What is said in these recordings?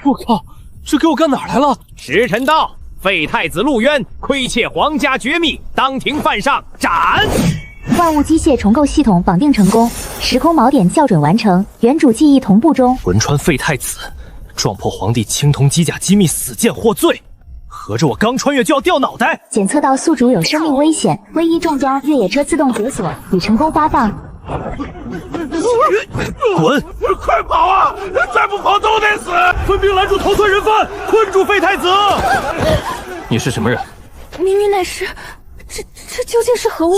我靠，这给我干哪儿来了？时辰到，废太子陆渊窥窃皇家绝密，当庭犯上，斩！万物机械重构系统绑定成功，时空锚点校准完成，原主记忆同步中。魂穿废太子，撞破皇帝青铜机甲机密，死谏获罪。合着我刚穿越就要掉脑袋？检测到宿主有生命危险，唯一中标越野车自动解锁，已成功发放。滚！快跑啊！再不跑都得死！分兵拦住逃窜人犯，困住废太子。你是什么人？明明乃是，这究竟是何物？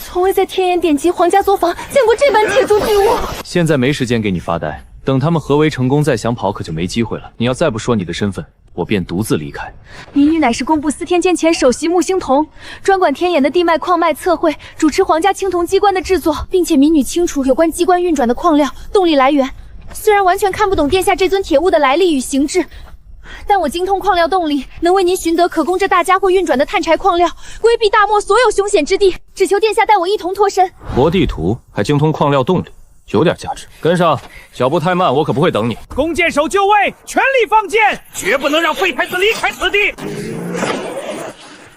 从未在天眼典籍皇家作坊见过这般铁铸巨物。现在没时间给你发呆，等他们合围成功再想跑可就没机会了。你要再不说你的身份，我便独自离开。民女乃是工部司天监前首席木星童，专管天眼的地脉矿脉测绘，主持皇家青铜机关的制作，并且民女清楚有关机关运转的矿料动力来源。虽然完全看不懂殿下这尊铁物的来历与形制，但我精通矿料动力，能为您寻得可供这大家伙运转的碳柴矿料，规避大漠所有凶险之地。只求殿下带我一同脱身。活地图还精通矿料动力，有点价值。跟上，脚步太慢，我可不会等你。弓箭手就位，全力放箭，绝不能让废太子离开此地。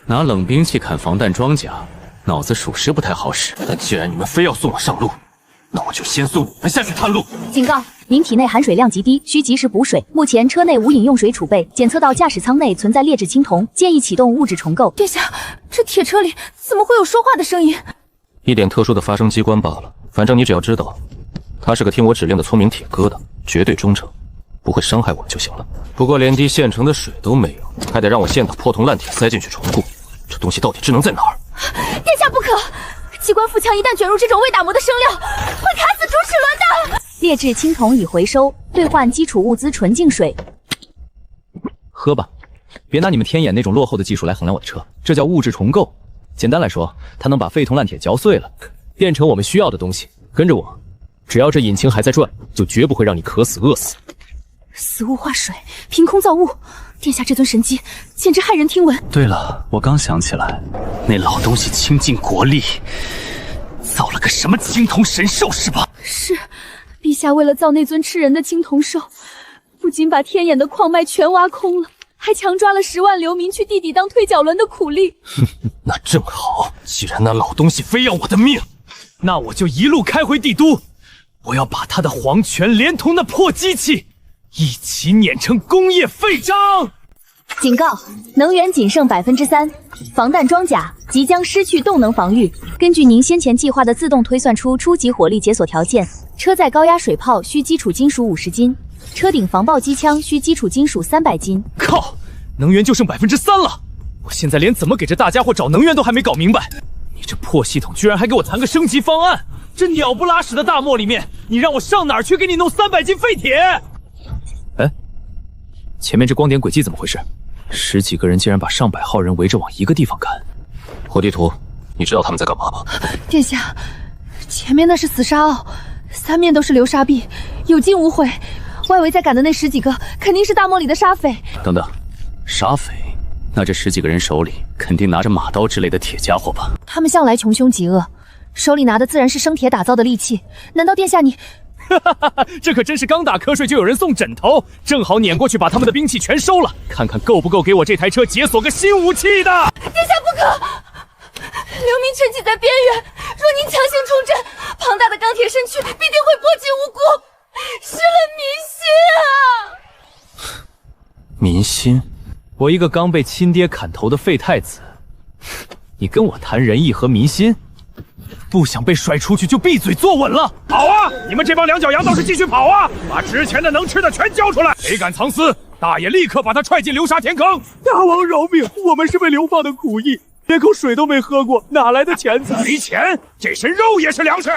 拿冷兵器砍防弹装甲，脑子属实不太好使。但既然你们非要送我上路，那我就先送你们下去探路。警告：您体内含水量极低，需及时补水。目前车内无饮用水储备，检测到驾驶舱内存在劣质青铜，建议启动物质重构。殿下，这铁车里怎么会有说话的声音？一点特殊的发声机关罢了。反正你只要知道，他是个听我指令的聪明铁疙瘩，绝对忠诚，不会伤害我们就行了。不过连滴现成的水都没有，还得让我现打破铜烂铁塞进去重固。这东西到底智能在哪儿？殿下不可！机关腹腔一旦卷入这种未打磨的生料，会卡死主齿轮的。劣质青铜已回收，兑换基础物资纯净水。喝吧，别拿你们天眼那种落后的技术来衡量我的车，这叫物质重构。简单来说，它能把废铜烂铁嚼碎了，变成我们需要的东西。跟着我，只要这引擎还在转，就绝不会让你渴死饿死。死物化水，凭空造物，殿下这尊神机简直骇人听闻。对了，我刚想起来，那老东西倾尽国力造了个什么青铜神兽是吧？是，陛下为了造那尊吃人的青铜兽，不仅把天眼的矿脉全挖空了，还强抓了10万流民去地底当推脚轮的苦力。那正好，既然那老东西非要我的命，那我就一路开回帝都，我要把他的皇权连同那破机器一起碾成工业废渣。警告：能源仅剩3%，防弹装甲即将失去动能防御。根据您先前计划的自动推算出初级火力解锁条件，车载高压水炮需基础金属50斤，车顶防爆机枪需基础金属300斤。靠，能源就剩3%了！我现在连怎么给这大家伙找能源都还没搞明白。你这破系统居然还给我谈个升级方案！这鸟不拉屎的大漠里面，你让我上哪儿去给你弄300斤废铁？哎，前面这光点轨迹怎么回事？10几个人竟然把上百号人围着往一个地方赶。火地图，你知道他们在干嘛吗？殿下，前面那是死沙坳，3面都是流沙壁，有惊无悔。外围在赶的那10几个，肯定是大漠里的沙匪。等等，沙匪？那这10几个人手里肯定拿着马刀之类的铁家伙吧？他们向来穷凶极恶，手里拿的自然是生铁打造的利器。难道殿下你……这可真是刚打瞌睡就有人送枕头，正好撵过去把他们的兵器全收了，看看够不够给我这台车解锁个新武器的。殿下不可！流民沉寂在边缘，若您强行冲阵，庞大的钢铁身躯必定会波及无辜，失了民心啊！民心？我一个刚被亲爹砍头的废太子，你跟我谈仁义和民心？不想被甩出去就闭嘴坐稳了。跑啊！你们这帮两脚羊倒是继续跑啊！把值钱的能吃的全交出来！谁敢藏私，大爷立刻把他踹进流沙填坑！大王饶命，我们是被流放的苦役，连口水都没喝过，哪来的钱财？没钱，这身肉也是粮食。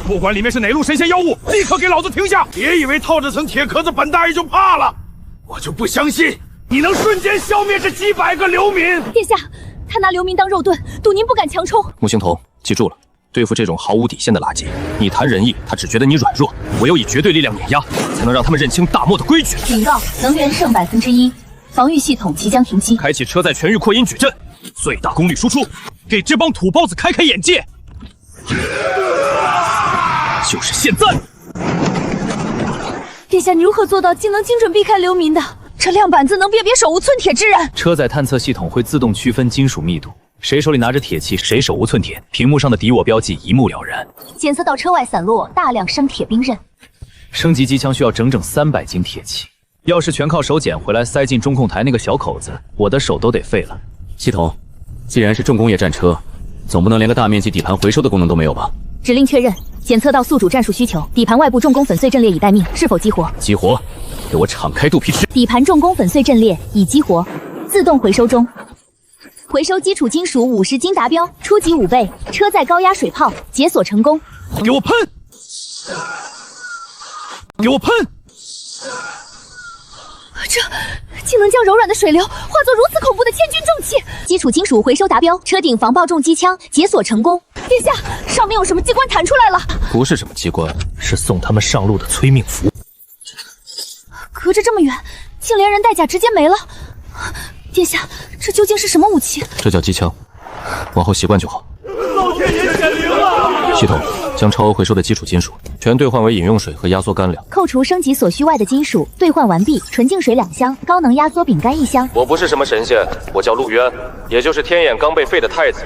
不管里面是哪路神仙妖物，立刻给老子停下！别以为套这层铁壳子本大爷就怕了，我就不相信你能瞬间消灭这几百个流民！殿下，他拿流民当肉盾，赌您不敢强冲。木星童，记住了，对付这种毫无底线的垃圾，你谈仁义，他只觉得你软弱，唯有以绝对力量碾压，才能让他们认清大漠的规矩。警告：能源剩1%，防御系统即将停机。开启车载全域扩音矩阵，最大功率输出，给这帮土包子开开眼界。就是现在！殿下，你如何做到竟能精准避开流民的？这亮板子能辨别手无寸铁之人。车载探测系统会自动区分金属密度，谁手里拿着铁器，谁手无寸铁，屏幕上的敌我标记一目了然。检测到车外散落大量生铁兵刃。升级机枪需要整整300斤铁器，要是全靠手捡回来塞进中控台那个小口子，我的手都得废了。系统，既然是重工业战车，总不能连个大面积底盘回收的功能都没有吧？指令确认，检测到宿主战术需求，底盘外部重工粉碎阵列已待命，是否激活？激活，给我敞开肚皮吃！底盘重工粉碎阵列已激活，自动回收中。回收基础金属50斤达标，初级5倍。车载高压水炮解锁成功。给我喷！给我喷！这竟能将柔软的水流化作如此恐怖的千钧重器！基础金属回收达标，车顶防爆重机枪解锁成功。殿下，上面有什么机关弹出来了？不是什么机关，是送他们上路的催命符。隔着这么远，竟连人带甲直接没了。殿下，这究竟是什么武器？这叫机枪，往后习惯就好。老天爷显灵了！系统将超额回收的基础金属全兑换为饮用水和压缩干粮。扣除升级所需外的金属，兑换完毕。纯净水2箱，高能压缩饼干1箱。我不是什么神仙，我叫陆渊，也就是天眼刚被废的太子。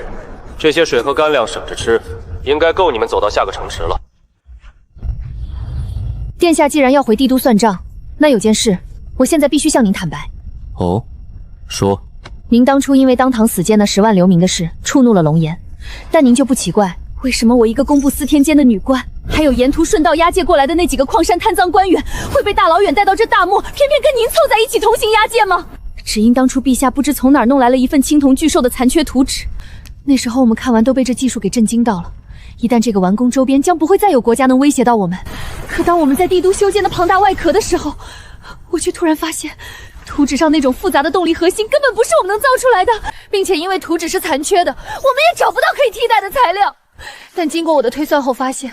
这些水和干粮省着吃，应该够你们走到下个城池了。殿下既然要回帝都算账，那有件事，我现在必须向您坦白。哦，说。您当初因为当堂死谏那10万流民的事，触怒了龙颜，但您就不奇怪，为什么我一个公布司天监的女官，还有沿途顺道押解过来的那几个矿山贪赃官员，会被大老远带到这大漠，偏偏跟您凑在一起同行押解吗？只因当初陛下不知从哪儿弄来了一份青铜巨兽的残缺图纸，那时候我们看完都被这技术给震惊到了。一旦这个完工，周边将不会再有国家能威胁到我们。可当我们在帝都修建的庞大外壳的时候，我却突然发现，图纸上那种复杂的动力核心根本不是我们能造出来的，并且因为图纸是残缺的，我们也找不到可以替代的材料。但经过我的推算后发现，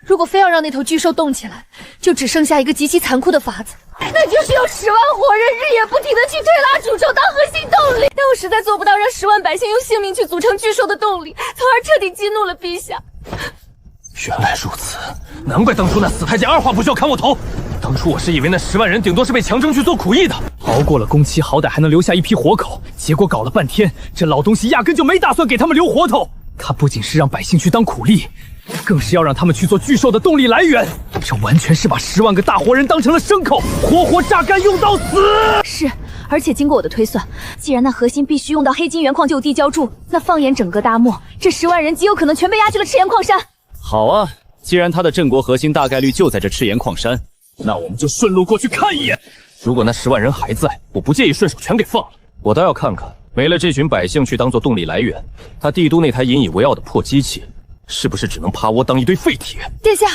如果非要让那头巨兽动起来，就只剩下一个极其残酷的法子，那就是用10万活人日夜不停地去推拉诅咒当核心动力。但我实在做不到让10万百姓用性命去组成巨兽的动力，从而彻底激怒了陛下。原来如此，难怪当初那死太监二话不说砍我头。当初我是以为那10万人顶多是被强征去做苦役的，熬过了工期，好歹还能留下一批活口。结果搞了半天，这老东西压根就没打算给他们留活头。他不仅是让百姓去当苦力，更是要让他们去做巨兽的动力来源。这完全是把10万个大活人当成了牲口，活活榨干，用到死。是，而且经过我的推算，既然那核心必须用到黑金原矿就地浇筑，那放眼整个大漠，这10万人极有可能全被押去了赤岩矿山。好啊，既然他的镇国核心大概率就在这赤岩矿山，那我们就顺路过去看一眼。如果那10万人还在，我不介意顺手全给放了。我倒要看看，没了这群百姓去当做动力来源，他帝都那台引以为傲的破机器，是不是只能趴窝当一堆废铁？殿下，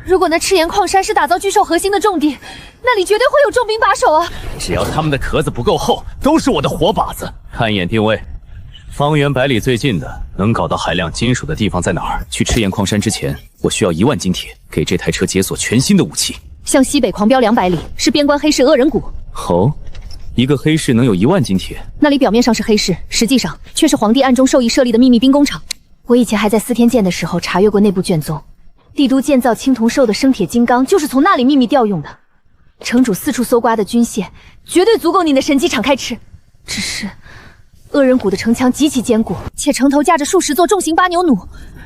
如果那赤岩矿山是打造巨兽核心的重地，那里绝对会有重兵把守啊！只要他们的壳子不够厚，都是我的活靶子。看一眼定位，方圆100里最近的能搞到海量金属的地方在哪儿？去赤岩矿山之前，我需要1万斤铁，给这台车解锁全新的武器。向西北狂飙200里，是边关黑市恶人谷。哦，一个黑市能有1万斤铁？那里表面上是黑市，实际上却是皇帝暗中授意设立的秘密兵工厂。我以前还在司天监的时候查阅过内部卷宗，帝都建造青铜兽的生铁金刚就是从那里秘密调用的。城主四处搜刮的军械，绝对足够你的神机敞开吃。只是恶人谷的城墙极其坚固，且城头架着数10座重型8牛弩，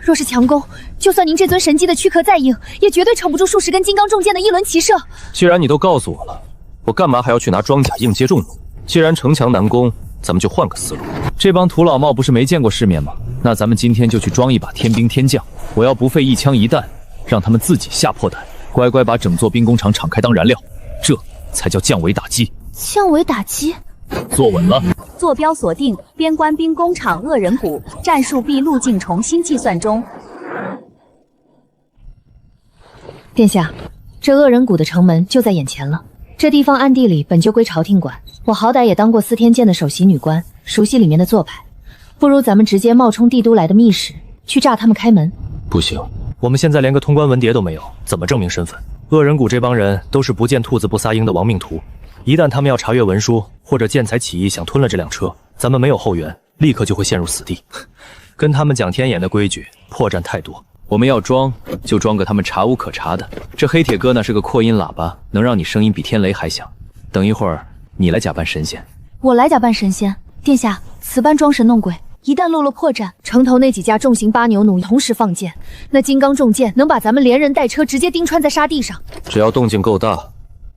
若是强攻，就算您这尊神机的躯壳再硬，也绝对撑不住数10根金刚重箭的一轮齐射。既然你都告诉我了，我干嘛还要去拿装甲硬接重弩？既然城墙难攻，咱们就换个思路。这帮土老帽不是没见过世面吗？那咱们今天就去装一把天兵天将，我要不费一枪一弹，让他们自己吓破胆，乖乖把整座兵工厂敞开当燃料，这才叫降维打击。降维打击？坐稳了。坐标锁定边关兵工厂恶人谷，战术B路径重新计算中。殿下，这恶人谷的城门就在眼前了。这地方暗地里本就归朝廷管，我好歹也当过司天监的首席女官，熟悉里面的做派。不如咱们直接冒充帝都来的密使，去炸他们开门。不行，我们现在连个通关文牒都没有，怎么证明身份？恶人谷这帮人都是不见兔子不撒鹰的亡命徒，一旦他们要查阅文书或者见财起意想吞了这辆车，咱们没有后援，立刻就会陷入死地。跟他们讲天眼的规矩，破绽太多，我们要装就装个他们查无可查的。这黑铁哥那是个扩音喇叭，能让你声音比天雷还响。等一会儿你来假扮神仙，我来假扮神仙。殿下，此般装神弄鬼，一旦露了破绽，城头那几架重型8牛弩同时放箭，那金刚重箭能把咱们连人带车直接钉穿在沙地上。只要动静够大，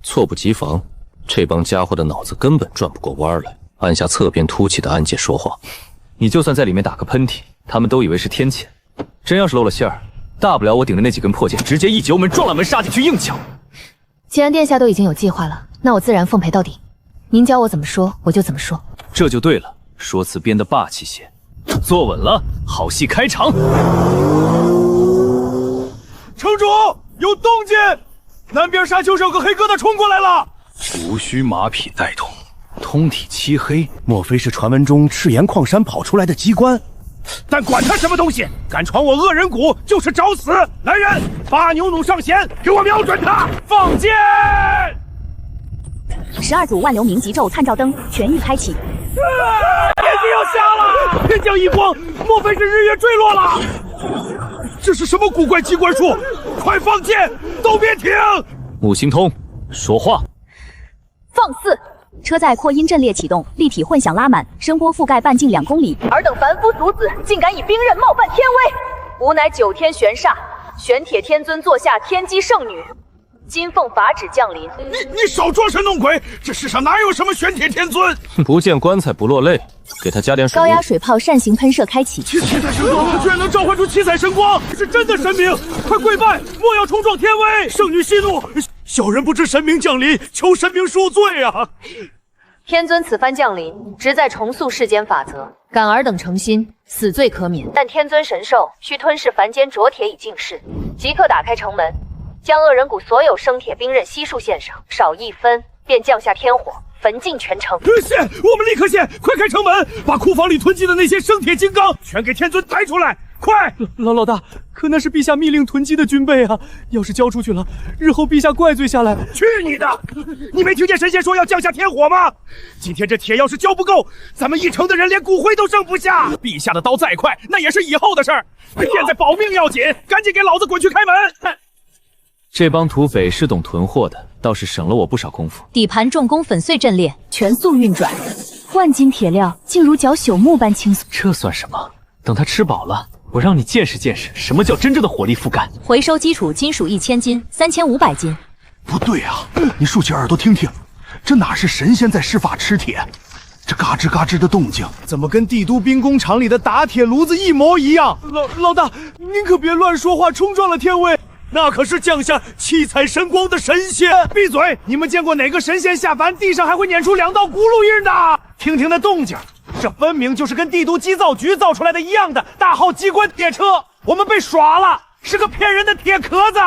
猝不及防，这帮家伙的脑子根本转不过弯来，按下侧边凸起的按键说话。你就算在里面打个喷嚏，他们都以为是天谴。真要是露了馅儿，大不了我顶着那几根破剑，直接一脚门撞了门杀进去硬抢。既然殿下都已经有计划了，那我自然奉陪到底。您教我怎么说，我就怎么说。这就对了，说辞编得霸气些。坐稳了，好戏开场。城主有动静，南边沙丘上有个黑疙瘩冲过来了，无需马匹带动，通体漆黑，莫非是传闻中赤岩矿山跑出来的机关？但管他什么东西，敢闯我恶人谷就是找死！来人，8牛弩上弦，给我瞄准他，放箭！12组万流明极咒探照灯全域开启。眼睛要瞎了！天降异光，莫非是日月坠落了？这是什么古怪机关术？快放箭，都别停！木星通，说话。放肆！车载扩音阵列启动，立体混响拉满，声波覆盖半径2公里。尔等凡夫俗子，竟敢以兵刃冒犯天威！吾乃9天玄煞，玄铁天尊座下天机圣女。金凤法旨降临。你少装神弄鬼！这世上哪有什么玄铁天尊？不见棺材不落泪，给他加点水。高压水炮扇形喷射开启。七彩神光居然能召唤出七彩神光，是真的神明！快跪拜，莫要冲撞天威！圣女息怒，小人不知神明降临，求神明恕罪啊！天尊此番降临，旨在重塑世间法则，敢尔等诚心，死罪可免。但天尊神兽需吞噬凡间浊铁以净世，即刻打开城门。将恶人谷所有生铁兵刃悉数献上，少1分便降下天火，焚尽全城。献！我们立刻献！快开城门，把库房里囤积的那些生铁金刚全给天尊抬出来！快！老大，可那是陛下密令囤积的军备啊！要是交出去了，日后陛下怪罪下来。去你的！你没听见神仙说要降下天火吗？今天这铁要是交不够，咱们一城的人连骨灰都剩不下。陛下的刀再快，那也是以后的事儿。现在保命要紧，赶紧给老子滚去开门！这帮土匪是懂囤货的，倒是省了我不少功夫。底盘重工粉碎阵列全速运转，万斤铁料竟如搅朽木般轻松。这算什么？等他吃饱了，我让你见识见识什么叫真正的火力覆盖。回收基础金属1000斤，3500斤。不对啊，你竖起耳朵听听，这哪是神仙在施法吃铁？这嘎吱嘎吱的动静，怎么跟帝都兵工厂里的打铁炉子一模一样？老大，您可别乱说话，冲撞了天威。那可是降下七彩神光的神仙！闭嘴！你们见过哪个神仙下凡地上还会撵出2道轱辘印的？听听那动静，这分明就是跟帝都机造局造出来的一样的大号机关铁车！我们被耍了，是个骗人的铁壳子！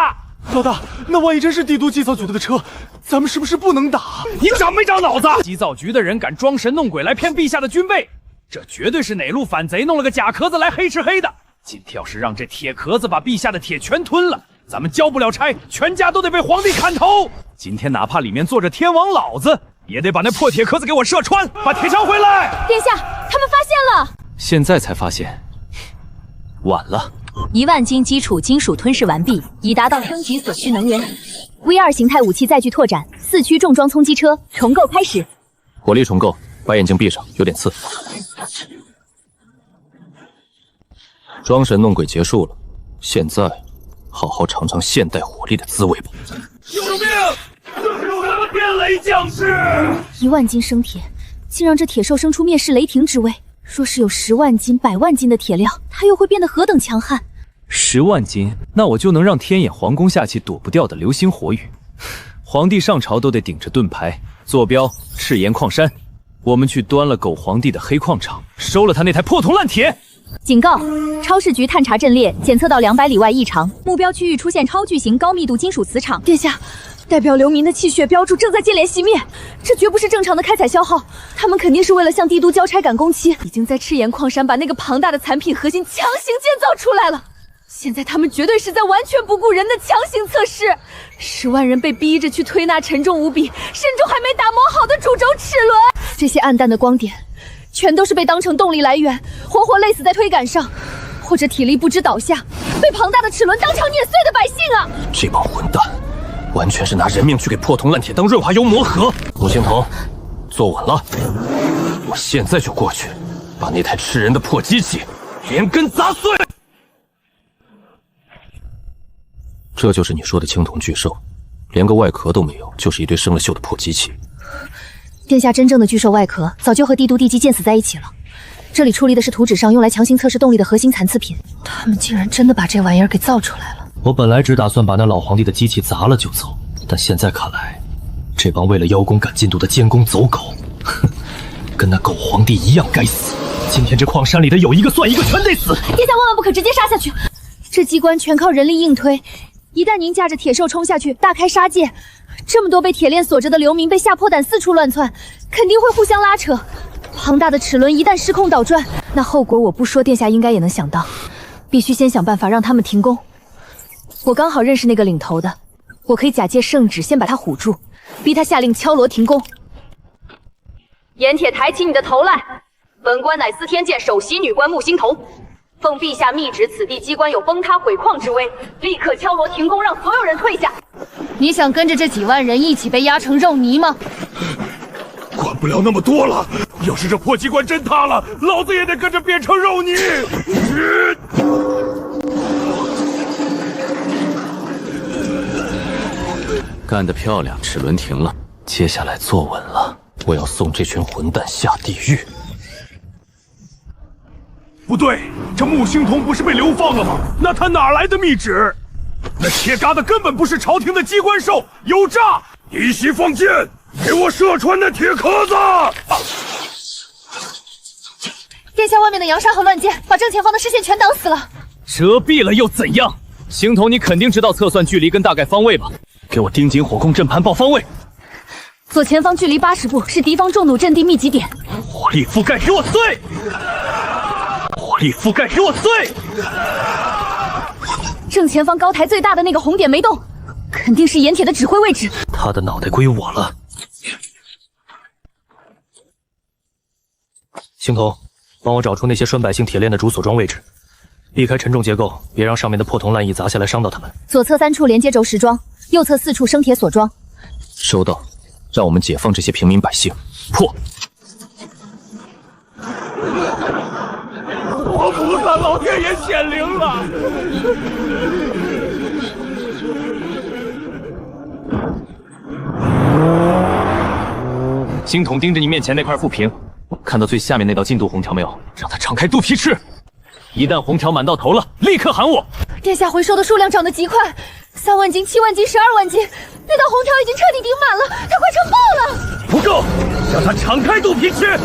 老大，那万一真是帝都机造局的车，咱们是不是不能打？你长没长脑子？机造局的人敢装神弄鬼来骗陛下的军备，这绝对是哪路反贼弄了个假壳子来黑吃黑的。今天要是让这铁壳子把陛下的铁全吞了，咱们交不了差，全家都得被皇帝砍头。今天哪怕里面坐着天王老子，也得把那破铁壳子给我射穿，把铁锹回来。殿下，他们发现了！现在才发现，晚了。1万斤基础金属吞噬完毕，已达到升级所需能源。V2 形态武器载具拓展，4驱重装冲击车重构开始。火力重构，把眼睛闭上，有点刺。装神弄鬼结束了，现在好好尝尝现代火力的滋味吧。救命！这是我们天雷将士！1万斤生铁，竟让这铁兽生出灭世雷霆之威。若是有10万斤、100万斤的铁料，它又会变得何等强悍！10万斤，那我就能让天眼皇宫下起躲不掉的流星火雨。皇帝上朝都得顶着盾牌，坐标赤岩矿山。我们去端了狗皇帝的黑矿场，收了他那台破铜烂铁。警告！超市局探查阵列检测到200里外异常，目标区域出现超巨型高密度金属磁场。殿下，代表流民的气血标注正在接连熄灭，这绝不是正常的开采消耗，他们肯定是为了向帝都交差赶工期，已经在赤岩矿山把那个庞大的残品核心强行建造出来了。现在他们绝对是在完全不顾人的强行测试，10万人被逼着去推那沉重无比、身中还没打磨好的主轴齿轮，这些暗淡的光点全都是被当成动力来源，活活累死在推杆上。或者体力不支倒下，被庞大的齿轮当场碾碎的百姓啊！这帮混蛋，完全是拿人命去给破铜烂铁当润滑油磨合。穆星腾，坐稳了，我现在就过去，把那台吃人的破机器连根砸碎。这就是你说的青铜巨兽，连个外壳都没有，就是一堆生了锈的破机器。殿下真正的巨兽外壳早就和帝都地基建死在一起了。这里处理的是图纸上用来强行测试动力的核心残次品，他们竟然真的把这玩意儿给造出来了。我本来只打算把那老皇帝的机器砸了就走，但现在看来，这帮为了邀功赶进度的监工走狗，哼，跟那狗皇帝一样该死。今天这矿山里的有一个算一个，全得死！殿下万万不可直接杀下去，这机关全靠人力硬推，一旦您驾着铁兽冲下去，大开杀戒，这么多被铁链锁着的流民被吓破胆，四处乱窜，肯定会互相拉扯。庞大的齿轮一旦失控倒转，那后果我不说，殿下应该也能想到。必须先想办法让他们停工。我刚好认识那个领头的，我可以假借圣旨先把他唬住，逼他下令敲锣停工。盐铁，抬起你的头来！本官乃司天监首席女官穆星彤，奉陛下密旨，此地机关有崩塌毁矿之危，立刻敲锣停工，让所有人退下。你想跟着这几万人一起被压成肉泥吗？管不了那么多了，要是这破机关真塌了，老子也得跟着变成肉泥。干得漂亮，齿轮停了，接下来坐稳了，我要送这群混蛋下地狱。不对，这穆星彤不是被流放了吗？那他哪来的密旨？那铁疙瘩根本不是朝廷的机关兽，有诈！一息放箭，给我射穿那铁壳子！殿下，外面的扬沙和乱箭把正前方的视线全挡死了。遮蔽了又怎样？星童，你肯定知道测算距离跟大概方位吧？给我盯紧火控阵盘报方位。左前方距离80步，是敌方重弩阵地密集点。火力覆盖给我碎！火力覆盖给我碎！正前方高台最大的那个红点没动，肯定是盐铁的指挥位置。他的脑袋归我了。星童，帮我找出那些拴百姓铁链的主锁桩位置，避开沉重结构，别让上面的破铜烂翼砸下来伤到他们。左侧3处连接轴石桩，右侧4处生铁锁桩。收到，让我们解放这些平民百姓。破！活菩萨，老天爷显灵了！星筒盯着你面前那块副屏，看到最下面那道进度红条没有？让它敞开肚皮吃。一旦红条满到头了，立刻喊我。殿下回收的数量涨得极快，3万斤、7万斤、12万斤，那道红条已经彻底顶满了，它快撑爆了！不够，让它敞开肚皮吃。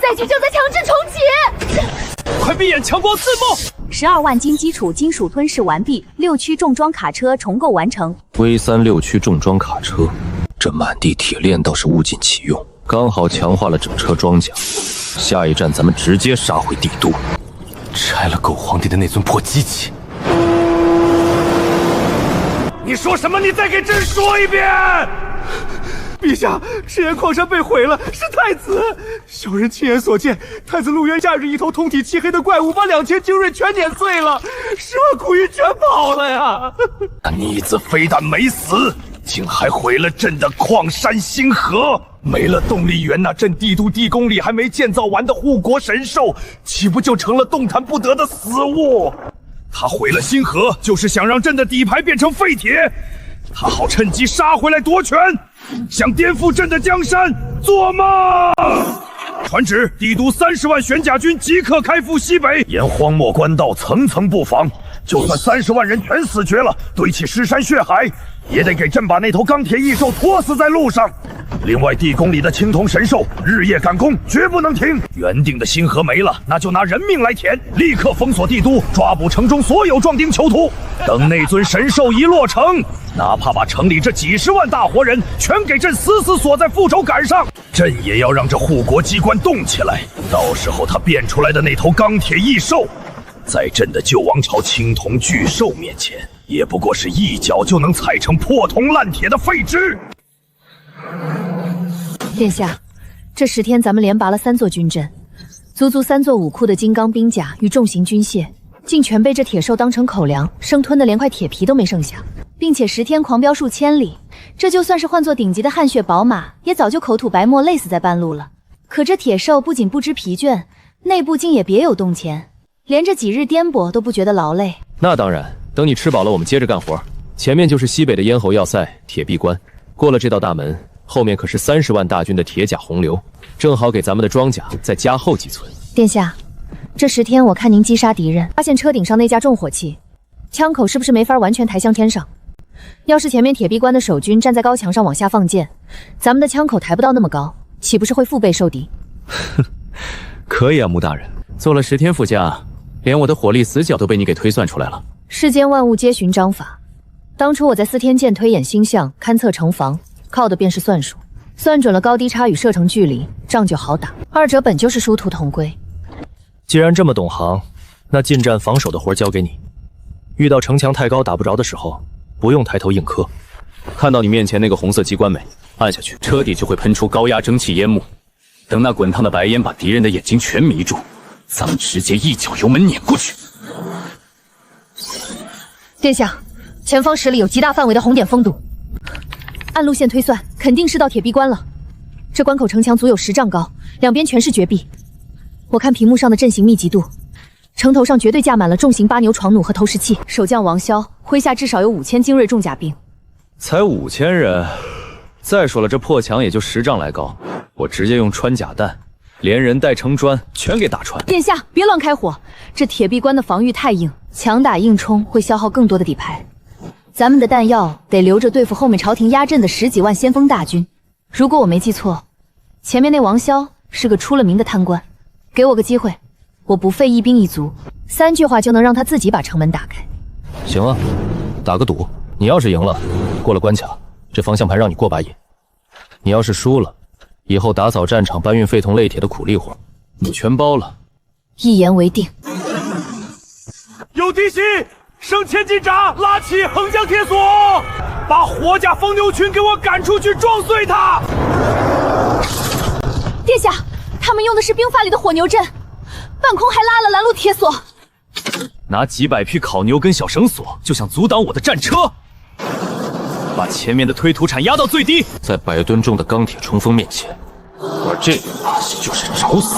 载具正在强制重启，快闭眼，强光刺目。 12万斤基础金属吞噬完毕，6驱重装卡车重构完成。V3 6驱重装卡车，这满地铁链倒是物尽其用，刚好强化了整车装甲。下一站咱们直接杀回帝都，拆了狗皇帝的那尊破机器。你说什么？你再给朕说一遍！陛下，赤焰矿山被毁了，是太子。小人亲眼所见，太子陆渊驾驭一头通体漆黑的怪物，把2000精锐全碾碎了，10万苦鱼全跑了呀！那逆子非但没死，竟还毁了朕的矿山星河。没了动力源，那朕帝都地宫里还没建造完的护国神兽，岂不就成了动弹不得的死物？他毁了星河，就是想让朕的底牌变成废铁。 他好趁机杀回来夺权，想颠覆朕的江山，做梦！传旨，帝都30万玄甲军即刻开赴西北，沿荒漠官道层层布防。就算30万人全死绝了，堆起尸山血海，也得给朕把那头钢铁异兽拖死在路上。另外，地宫里的青铜神兽日夜赶工，绝不能停。原定的星河没了，那就拿人命来填，立刻封锁帝都，抓捕城中所有壮丁囚徒。等那尊神兽一落成，哪怕把城里这几10万大活人全给朕死死锁在副轴杆上，朕也要让这护国机关动起来。到时候他变出来的那头钢铁异兽，在朕的旧王朝青铜巨兽面前，也不过是一脚就能踩成破铜烂铁的废纸。 殿下，这10天咱们连拔了3座军阵，足足3座武库的金刚兵甲与重型军械，竟全被这铁兽当成口粮，生吞的连块铁皮都没剩下，并且10天狂飙数千里，这就算是换作顶级的汗血宝马，也早就口吐白沫，累死在半路了。可这铁兽不仅不知疲倦，内部竟也别有洞潜，连这几日颠簸都不觉得劳累。那当然，等你吃饱了，我们接着干活。前面就是西北的咽喉要塞铁壁关，过了这道大门，后面可是30万大军的铁甲洪流，正好给咱们的装甲再加厚几寸。殿下，这10天我看您击杀敌人，发现车顶上那架重火器，枪口是不是没法完全抬向天上？要是前面铁壁关的守军站在高墙上往下放箭，咱们的枪口抬不到那么高，岂不是会腹背受敌？可以啊，穆大人，做了10天副驾，连我的火力死角都被你给推算出来了。世间万物皆寻章法，当初我在司天监推演星象，勘测城防，靠的便是算术，算准了高低差与射程距离，仗就好打，二者本就是殊途同归。既然这么懂行，那近战防守的活交给你。遇到城墙太高打不着的时候，不用抬头硬磕。看到你面前那个红色机关没？按下去，车底就会喷出高压蒸汽烟幕。等那滚烫的白烟把敌人的眼睛全迷住，咱们直接一脚油门碾过去。殿下，前方10里有极大范围的红点封堵，按路线推算，肯定是到铁壁关了。这关口城墙足有10丈高，两边全是绝壁。我看屏幕上的阵型密集度，城头上绝对架满了重型8牛床弩和投石器。守将王骁麾下至少有5000精锐重甲兵。才5000人？再说了，这破墙也就10丈来高，我直接用穿甲弹，连人带城砖全给打穿。殿下，别乱开火，这铁壁关的防御太硬，强打硬冲会消耗更多的底牌。咱们的弹药得留着对付后面朝廷压阵的10几万先锋大军。如果我没记错，前面那王骁是个出了名的贪官。给我个机会，我不费一兵一卒，3句话就能让他自己把城门打开。行啊，打个赌，你要是赢了，过了关卡，这方向盘让你过把瘾；你要是输了，以后打扫战场、搬运废铜累铁的苦力活，你全包了。一言为定。有敌袭，升千斤闸，拉起横江铁索，把火甲疯牛群给我赶出去，撞碎他！殿下，他们用的是兵法里的火牛阵，半空还拉了拦路铁索。拿几百匹烤牛跟小绳索就想阻挡我的战车，把前面的推土铲压到最低，在100吨重的钢铁冲锋面前，我这怕是就是找死。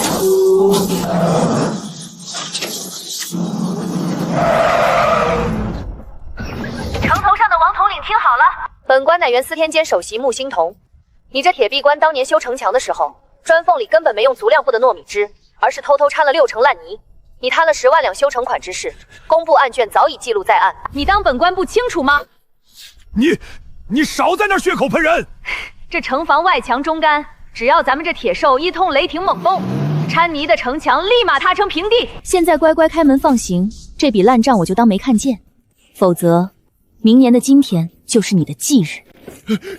城头上的王统领听好了，本官乃原司天监首席穆星童。你这铁壁关当年修城墙的时候，砖缝里根本没用足量布的糯米汁，而是偷偷掺了6成烂泥。你贪了10万两修城款之事，工部案卷早已记录在案，你当本官不清楚吗？你少在那血口喷人！这城防外墙中干，只要咱们这铁兽一通雷霆猛崩，掺泥的城墙立马塌成平地。现在乖乖开门放行，这笔烂账我就当没看见，否则明年的今天就是你的忌日。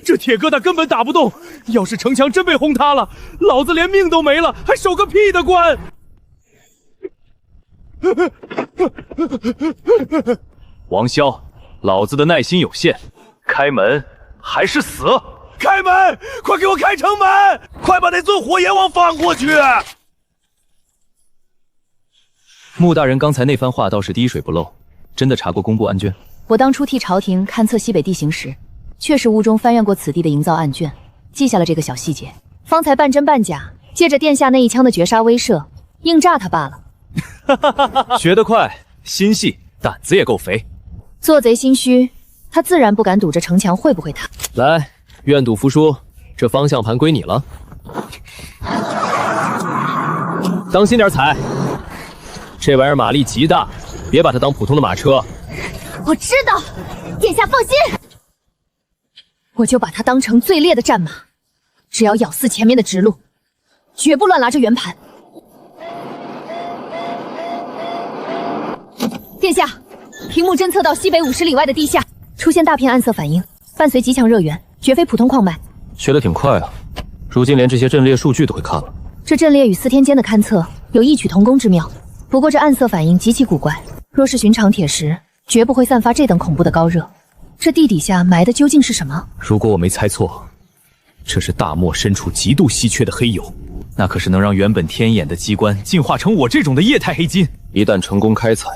这铁疙瘩根本打不动，要是城墙真被轰塌了，老子连命都没了，还守个屁的关！王骁，老子的耐心有限，开门还是死？开门！快给我开城门！快把那尊火阎王放过去！穆大人刚才那番话倒是滴水不漏，真的查过工部案卷？我当初替朝廷勘测西北地形时，确实屋中翻阅过此地的营造案卷，记下了这个小细节，方才半真半假，借着殿下那一枪的绝杀威慑，硬炸他罢了。学得快，心细，胆子也够肥。做贼心虚，他自然不敢赌这城墙会不会塌。来，愿赌服输，这方向盘归你了。当心点踩，这玩意儿马力极大，别把它当普通的马车。我知道，殿下放心，我就把它当成最烈的战马，只要咬死前面的直路，绝不乱拉这圆盘。殿下，屏幕侦测到西北50里外的地下出现大片暗色反应，伴随极强热源，绝非普通矿脉。学得挺快啊，如今连这些阵列数据都会看了。这阵列与司天监的勘测有异曲同工之妙，不过这暗色反应极其古怪，若是寻常铁石，绝不会散发这等恐怖的高热。这地底下埋的究竟是什么？如果我没猜错，这是大漠深处极度稀缺的黑油。那可是能让原本天眼的机关进化成我这种的液态黑金。一旦成功开采，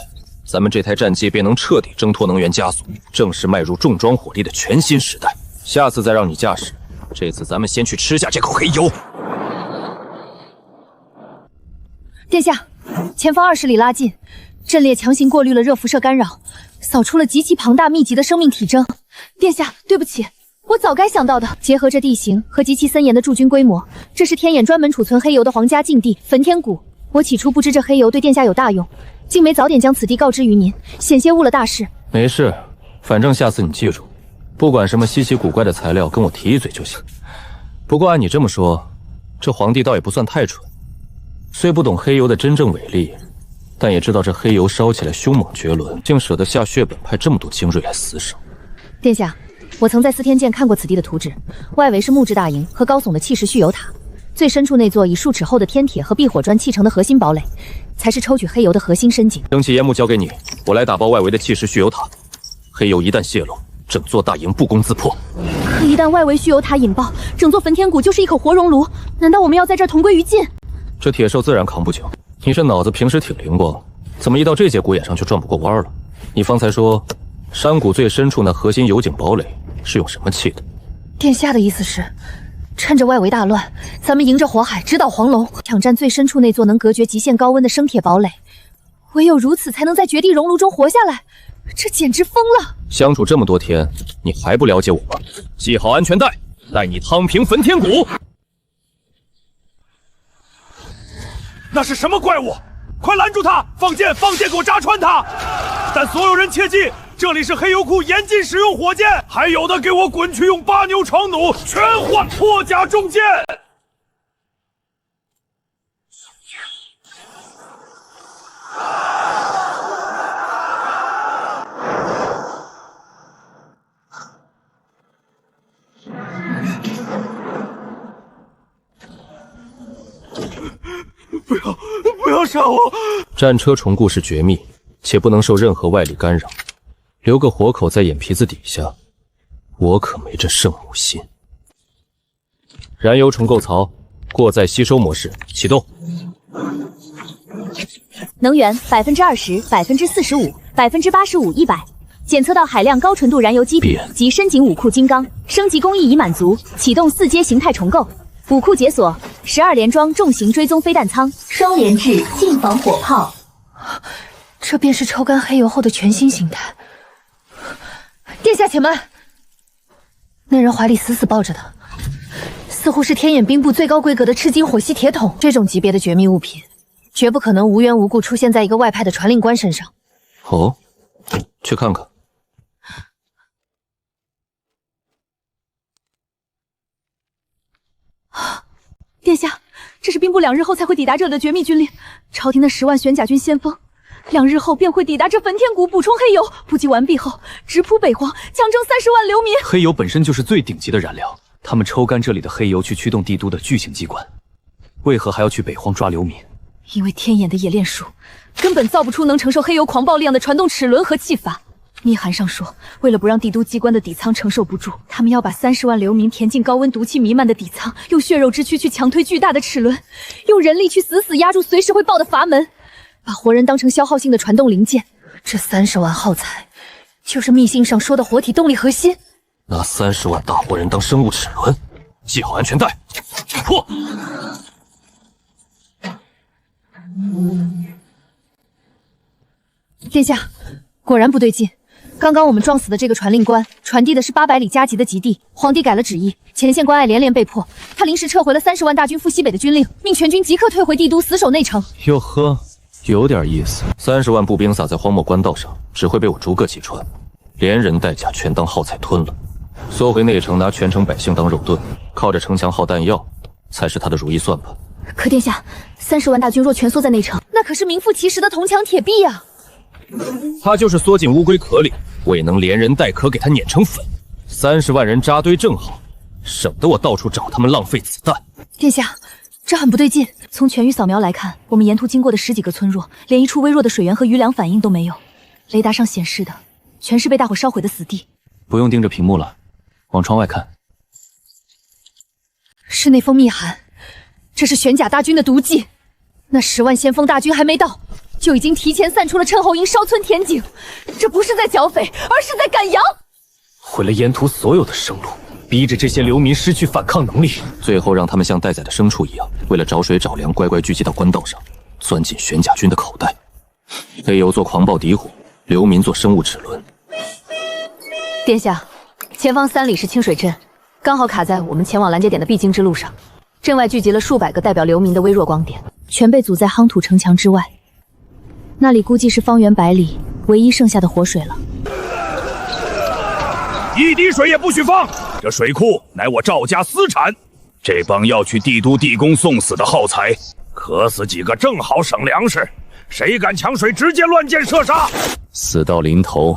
咱们这台战机便能彻底挣脱能源加速，正式迈入重装火力的全新时代。下次再让你驾驶，这次咱们先去吃下这口黑油。殿下，前方20里拉近，阵列强行过滤了热辐射干扰，扫出了极其庞大密集的生命体征。殿下，对不起。我早该想到的，结合着地形和极其森严的驻军规模，这是天眼专门储存黑油的皇家禁地焚天谷。我起初不知这黑油对殿下有大用，竟没早点将此地告知于您，险些误了大事。没事，反正下次你记住，不管什么稀奇古怪的材料，跟我提一嘴就行。不过按你这么说，这皇帝倒也不算太蠢，虽不懂黑油的真正伟力，但也知道这黑油烧起来凶猛绝伦，竟舍得下血本派这么多精锐来死守。殿下，我曾在司天监看过此地的图纸，外围是木质大营和高耸的气势蓄油塔，最深处那座以数尺厚的天铁和碧火砖砌成的核心堡垒，才是抽取黑油的核心深井。蒸汽烟幕交给你，我来打包外围的气势蓄油塔。黑油一旦泄露，整座大营不攻自破。可一旦外围蓄油塔引爆，整座焚天谷就是一口活熔炉，难道我们要在这儿同归于尽？这铁兽自然扛不久。你这脑子平时挺灵光，怎么一到这节骨眼上就转不过弯了？你方才说山谷最深处那核心油井堡垒是用什么砌的？殿下的意思是，趁着外围大乱，咱们迎着火海直捣黄龙，抢占最深处那座能隔绝极限高温的生铁堡垒。唯有如此，才能在绝地熔炉中活下来。这简直疯了！相处这么多天，你还不了解我吗？系好安全带，带你趟平焚天谷。那是什么怪物？快拦住他！放箭，放箭，给我扎穿他！但所有人切记，这里是黑油库，严禁使用火箭。还有的，给我滚去用8牛闯弩，全换破甲重剑！不要杀我！战车重固是绝密，且不能受任何外力干扰，留个活口在眼皮子底下，我可没这圣母心。燃油重构槽，过载吸收模式启动。能源20%、45%、85%、100，检测到海量高纯度燃油基底及深井武库金刚，升级工艺已满足，启动4阶形态重构。武库解锁12连装重型追踪飞弹舱，双连制近防火炮。这便是抽干黑油后的全新形态。殿下且慢！那人怀里死死抱着的，似乎是天眼兵部最高规格的赤金火系铁桶。这种级别的绝密物品，绝不可能无缘无故出现在一个外派的传令官身上。哦，去看看。殿下，这是兵部2日后才会抵达这里的绝密军令。朝廷的10万玄甲军先锋，2日后便会抵达这焚天谷补充黑油。补给完毕后，直扑北荒，强征30万流民。黑油本身就是最顶级的燃料，他们抽干这里的黑油去驱动帝都的巨型机关，为何还要去北荒抓流民？因为天眼的冶炼术根本造不出能承受黑油狂暴力量的传动齿轮和气阀。密函上说，为了不让帝都机关的底舱承受不住，他们要把30万流民填进高温毒气弥漫的底舱，用血肉之躯去强推巨大的齿轮，用人力去死死压住随时会爆的阀门，把活人当成消耗性的传动零件。这30万耗材，就是密信上说的活体动力核心。拿30万大活人当生物齿轮，系好安全带，破！殿下，果然不对劲。刚刚我们撞死的这个传令官，传递的是800里加急的急地。皇帝改了旨意，前线关隘连连被迫，他临时撤回了30万大军赴西北的军令，命全军即刻退回帝都，死守内城。哟呵，有点意思。30万步兵撒在荒漠官道上，只会被我逐个击穿，连人带甲全当耗材吞了。缩回内城，拿全城百姓当肉盾，靠着城墙耗弹药，才是他的如意算盘。可殿下，30万大军若蜷缩在内城，那可是名副其实的铜墙铁壁啊！他就是缩进乌龟壳里，我也能连人带壳给他碾成粉。30万人扎堆正好，省得我到处找他们浪费子弹。殿下，这很不对劲。从全域扫描来看，我们沿途经过的10几个村落，连一处微弱的水源和余粮反应都没有。雷达上显示的，全是被大火烧毁的死地。不用盯着屏幕了，往窗外看。是那封密函，这是玄甲大军的毒计。那10万先锋大军还没到，就已经提前散出了趁候营烧村填井，这不是在剿匪，而是在赶羊。毁了沿途所有的生路，逼着这些流民失去反抗能力，最后让他们像待宰的牲畜一样，为了找水找粮，乖乖聚集到官道上，钻进玄甲军的口袋。黑油做狂暴敌火，流民做生物齿轮。殿下，前方3里是清水镇，刚好卡在我们前往拦截点的必经之路上。镇外聚集了数百个代表流民的微弱光点，全被阻在夯土城墙之外。那里估计是方圆100里唯一剩下的活水了。一滴水也不许放！这水库乃我赵家私产，这帮要去帝都地宫送死的耗材，渴死几个正好省粮食。谁敢抢水，直接乱箭射杀！死到临头，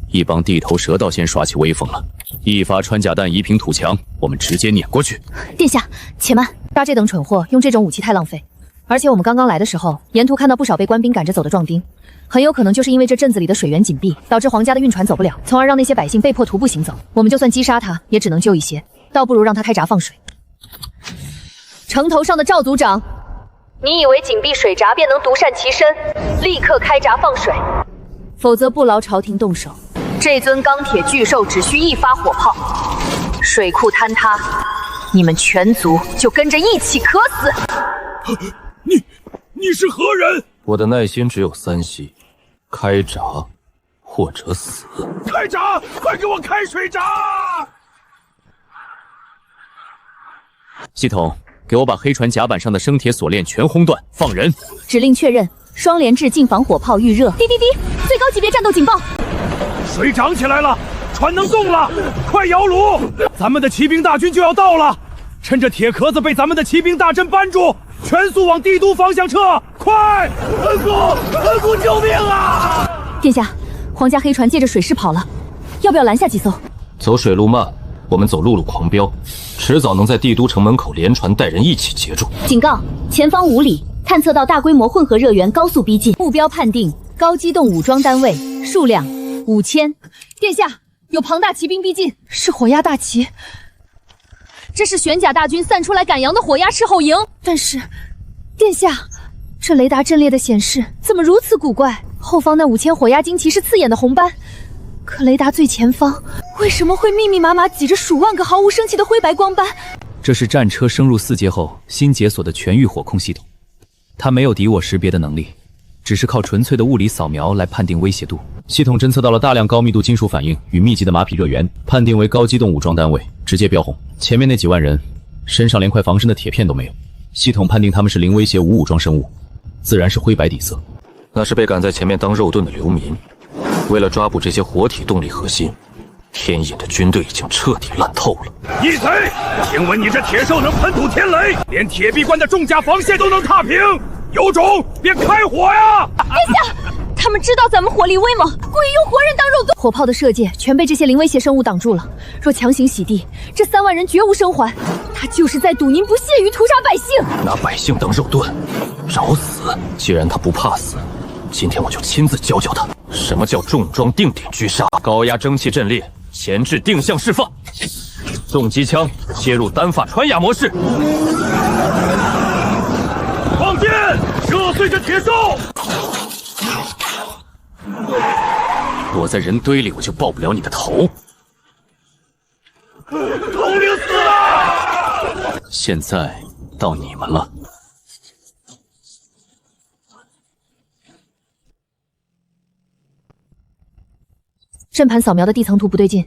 一帮地头蛇道先耍起威风了。一发穿甲弹移平土墙，我们直接碾过去。殿下，且慢，抓这等蠢货用这种武器太浪费。而且我们刚刚来的时候，沿途看到不少被官兵赶着走的壮丁，很有可能就是因为这镇子里的水源紧闭，导致皇家的运船走不了，从而让那些百姓被迫徒步行走。我们就算击杀他，也只能救一些，倒不如让他开闸放水。城头上的赵族长，你以为紧闭水闸便能独善其身？立刻开闸放水，否则不劳朝廷动手。这尊钢铁巨兽只需1发火炮，水库坍塌，你们全族就跟着一起渴死。你是何人？我的耐心只有3息：开闸或者死。开闸！快给我开水闸！系统，给我把黑船甲板上的生铁锁链全轰断，放人。指令确认，双连制近防火炮预热。滴滴滴，最高级别战斗警报！水涨起来了，船能动了，快摇橹！咱们的骑兵大军就要到了，趁着铁壳子被咱们的骑兵大阵扳住，全速往帝都方向撤！快！恩公，救命啊！殿下，皇家黑船借着水势跑了，要不要拦下几艘？走水路慢，我们走陆路狂飙，迟早能在帝都城门口连船带人一起截住。警告，前方5里探测到大规模混合热源高速逼近，目标判定高机动武装单位，数量5000。殿下，有庞大骑兵逼近，是火鸦大旗。这是玄甲大军散出来赶羊的火鸦斥候营。但是，殿下，这雷达阵列的显示怎么如此古怪？后方那5000火鸦旌旗是刺眼的红斑，可雷达最前方为什么会密密麻麻挤着数万个毫无生气的灰白光斑？这是战车升入4阶后新解锁的全域火控系统，它没有敌我识别的能力，只是靠纯粹的物理扫描来判定威胁度。系统侦测到了大量高密度金属反应与密集的马匹热源，判定为高机动武装单位，直接标红。前面那几万人身上连块防身的铁片都没有，系统判定他们是零威胁无武装生物，自然是灰白底色。那是被赶在前面当肉盾的流民。为了抓捕这些活体动力核心，天野的军队已经彻底烂透了。逆贼！听闻你这铁兽能喷吐天雷，连铁壁关的重甲防线都能踏平，有种便开火呀！殿下，他们知道咱们火力威猛，故意用活人当肉盾。火炮的射箭全被这些零威胁生物挡住了。若强行洗地，这3万人绝无生还。他就是在赌您不屑于屠杀百姓，拿百姓当肉盾，找死！既然他不怕死，今天我就亲自教教他什么叫重装定点狙杀。高压蒸汽阵列，前置定向释放，重机枪切入单发穿压模式，放箭，射碎这铁兽！躲在人堆里，我就爆不了你的头。统领死了！现在到你们了。阵盘扫描的地层图不对劲，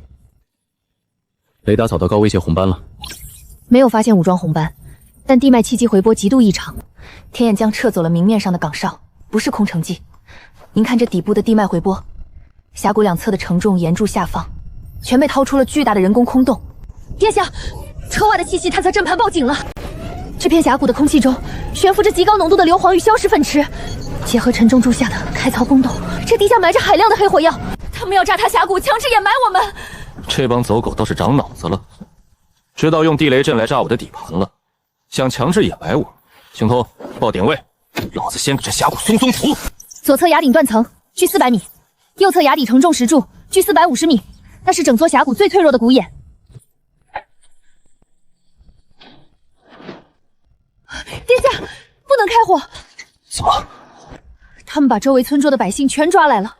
雷达扫到高威胁红斑了，没有发现武装红斑，但地脉气机回波极度异常。天眼将撤走了明面上的岗哨，不是空城计。您看这底部的地脉回波，峡谷两侧的承重岩柱下方，全被掏出了巨大的人工空洞。殿下，车外的气息探测阵盘报警了。这片峡谷的空气中悬浮着极高浓度的硫磺与硝石粉池，结合沉重柱下的开槽空洞，这地下埋着海量的黑火药。他们要炸塌峡谷，强制掩埋我们。这帮走狗倒是长脑子了，知道用地雷阵来炸我的底盘了，想强制掩埋我。星通，报点位，老子先给这峡谷松松土。左侧崖顶断层，距400米；右侧崖底承重石柱，距450米。那是整座峡谷最脆弱的谷眼。祸！怎么？他们把周围村庄的百姓全抓来了，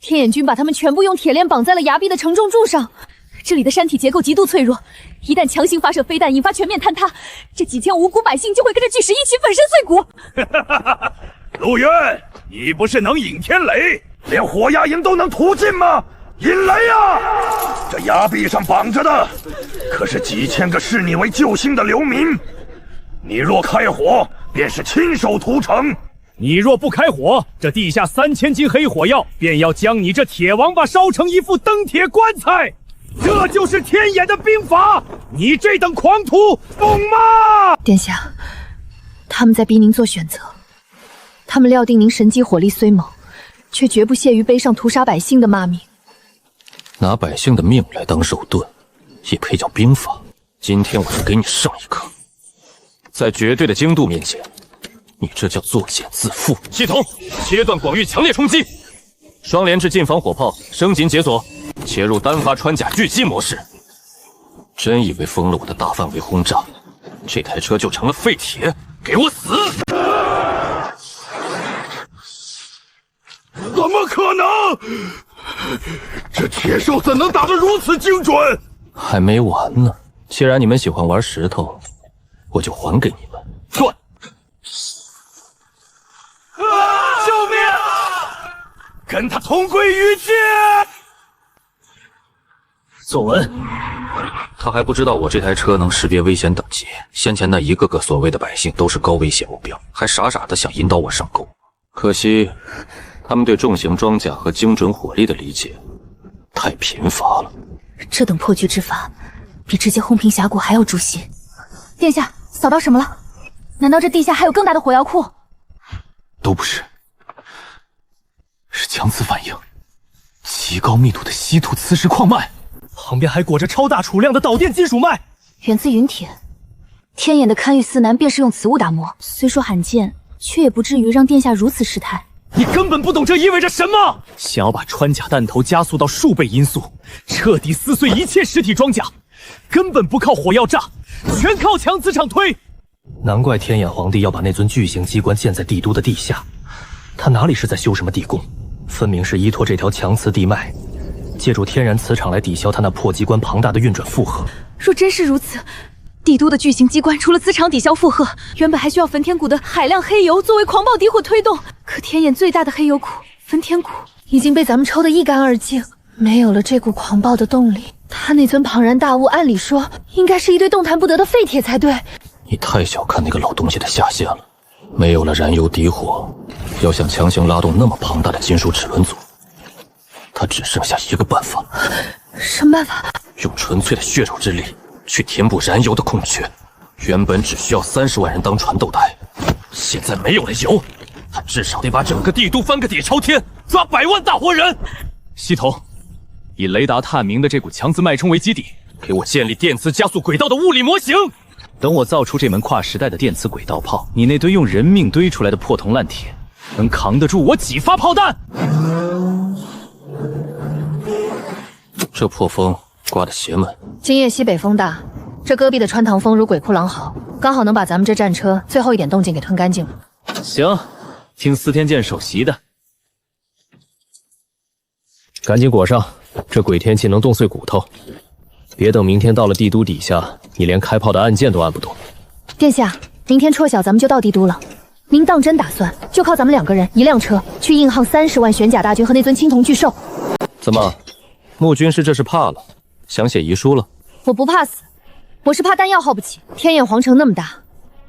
天眼军把他们全部用铁链绑在了崖壁的承重柱上。这里的山体结构极度脆弱，一旦强行发射飞弹，引发全面坍塌，这几千无辜百姓就会跟着巨石一起粉身碎骨。陆渊，你不是能引天雷，连火压营都能屠尽吗？引雷啊！这崖壁上绑着的，可是几千个视你为救星的流民。你若开火，便是亲手屠城；你若不开火，这地下3000斤黑火药便要将你这铁王八烧成一副登铁棺材。这就是天眼的兵法，你这等狂徒，懂吗？殿下，他们在逼您做选择，他们料定您神机火力虽猛，却绝不屑于背上屠杀百姓的骂名。拿百姓的命来当肉盾，也配叫兵法？今天我就给你上一课。在绝对的精度面前，你这叫作茧自缚。系统切断广域强烈冲击，双连制近防火炮升级解锁，切入单发穿甲狙击模式。真以为封了我的大范围轰炸，这台车就成了废铁？给我死！怎么可能？这铁兽怎能打得如此精准？还没完呢！既然你们喜欢玩石头，我就还给你们。断！救命啊！跟他同归于尽！作文。他还不知道我这台车能识别危险等级，先前那一个个所谓的百姓都是高危险目标，还傻傻的想引导我上钩。可惜，他们对重型装甲和精准火力的理解太贫乏了。这等破局之法，比直接轰平峡谷还要诛心。殿下，扫到什么了？难道这地下还有更大的火药库？都不是，是强磁反应，极高密度的稀土磁石矿脉，旁边还裹着超大储量的导电金属脉，源自云铁。天眼的堪舆司南便是用此物打磨，虽说罕见，却也不至于让殿下如此失态。你根本不懂这意味着什么！想要把穿甲弹头加速到数倍音速，彻底撕碎一切实体装甲，根本不靠火药炸，全靠强磁场推。难怪天眼皇帝要把那尊巨型机关建在帝都的地下，他哪里是在修什么地宫，分明是依托这条强磁地脉，借助天然磁场来抵消他那破机关庞大的运转负荷。若真是如此，帝都的巨型机关除了磁场抵消负荷，原本还需要焚天谷的海量黑油作为狂暴敌火推动。可天眼最大的黑油库焚天谷已经被咱们抽得一干二净，没有了这股狂暴的动力，他那尊庞然大物按理说应该是一堆动弹不得的废铁才对。你太小看那个老东西的下限了，没有了燃油底火，要想强行拉动那么庞大的金属齿轮组，他只剩下一个办法。什么办法？用纯粹的血肉之力去填补燃油的空缺。原本只需要30万人当传豆带，现在没有了油，他至少得把整个帝都翻个底朝天，抓100万大活人。系统，以雷达探明的这股强磁脉冲为基底，给我建立电磁加速轨道的物理模型。等我造出这门跨时代的电磁轨道炮，你那堆用人命堆出来的破铜烂铁，能扛得住我几发炮弹？这破风刮得邪门。今夜西北风大，这戈壁的穿堂风如鬼哭狼嚎，刚好能把咱们这战车最后一点动静给吞干净了。行，听司天监首席的。赶紧裹上，这鬼天气能冻碎骨头。别等明天到了帝都底下，你连开炮的按键都按不动。殿下，明天戳晓咱们就到帝都了。您当真打算就靠咱们2个人1辆车去硬抗30万玄甲大军和那尊青铜巨兽？怎么，穆军师这是怕了，想写遗书了？我不怕死，我是怕弹药耗不起。天眼皇城那么大，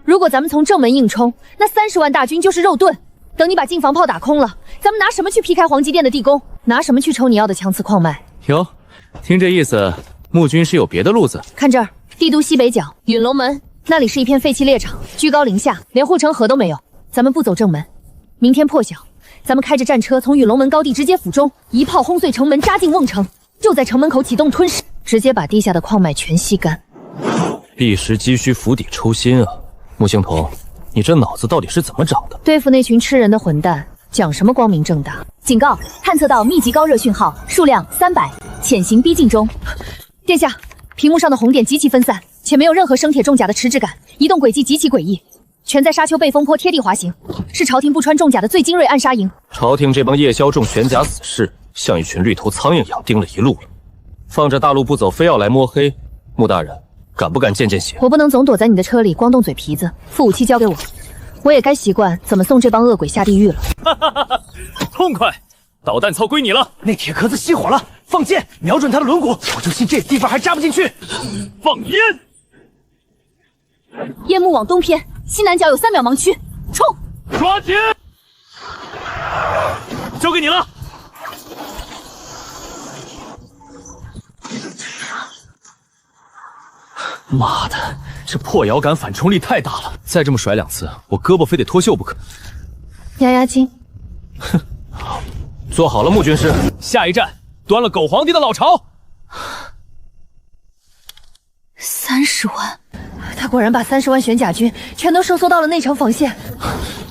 如果咱们从正门硬冲，那30万大军就是肉盾。等你把近防炮打空了，咱们拿什么去劈开黄极殿的地宫？拿什么去抽你要的强磁矿脉？哟，听这意思，穆军师有别的路子。看这儿，帝都西北角陨龙门，那里是一片废弃猎场，居高临下，连护城河都没有。咱们不走正门，明天破晓，咱们开着战车从陨龙门高地直接俯冲，一炮轰碎城门，扎进瓮城，就在城门口启动吞噬，直接把地下的矿脉全吸干。避实击虚，釜底抽薪啊！穆星童，你这脑子到底是怎么长的？对付那群吃人的混蛋，讲什么光明正大？警告！探测到密集高热讯号，数量300，潜行逼近中。殿下，屏幕上的红点极其分散，且没有任何生铁重甲的迟滞感，移动轨迹极其诡异。全在沙丘背风坡贴地滑行，是朝廷不穿重甲的最精锐暗杀营。朝廷这帮夜宵中玄甲死士，像一群绿头苍蝇一样盯了一路了，放着大路不走，非要来摸黑。穆大人，敢不敢见见血？我不能总躲在你的车里光动嘴皮子，副武器交给我，我也该习惯怎么送这帮恶鬼下地狱了。哈哈哈哈！痛快，导弹操归你了。那铁壳子熄火了，放箭，瞄准他的轮毂，我就信这地方还扎不进去。放烟！烟幕往东偏，西南角有3秒盲区，冲！抓紧！交给你了。妈的，这破摇杆反冲力太大了，再这么甩2次，我胳膊非得脱臼不可。压压惊。哼，做好了，穆军师。下一站，端了狗皇帝的老巢。30万，他果然把30万玄甲军全都收缩到了内城防线。